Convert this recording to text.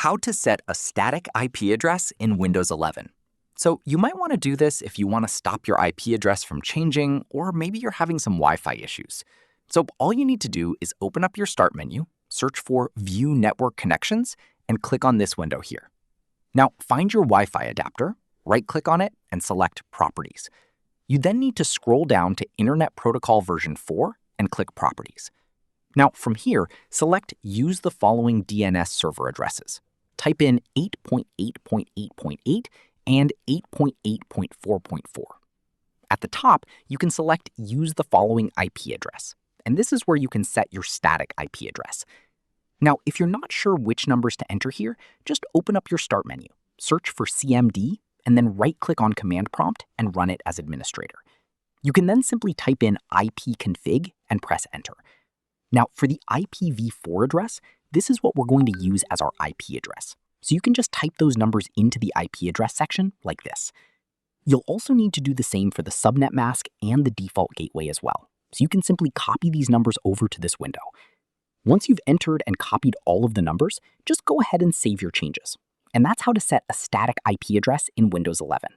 How to set a static IP address in Windows 11. So you might want to do this if you want to stop your IP address from changing, or maybe you're having some Wi-Fi issues. So all you need to do is open up your Start menu, search for View Network Connections, and click on this window here. Now find your Wi-Fi adapter, right-click on it, and select Properties. You then need to scroll down to Internet Protocol version 4 and click Properties. Now from here, select Use the following DNS server addresses. Type in 8.8.8.8 and 8.8.4.4. At the top, you can select Use the following IP address, and this is where you can set your static IP address. Now, if you're not sure which numbers to enter here, just open up your Start menu, search for CMD, and then right-click on Command Prompt and run it as administrator. You can then simply type in ipconfig and press Enter. Now, for the IPv4 address, this is what we're going to use as our IP address. So you can just type those numbers into the IP address section like this. You'll also need to do the same for the subnet mask and the default gateway as well. So you can simply copy these numbers over to this window. Once you've entered and copied all of the numbers, just go ahead and save your changes. And that's how to set a static IP address in Windows 11.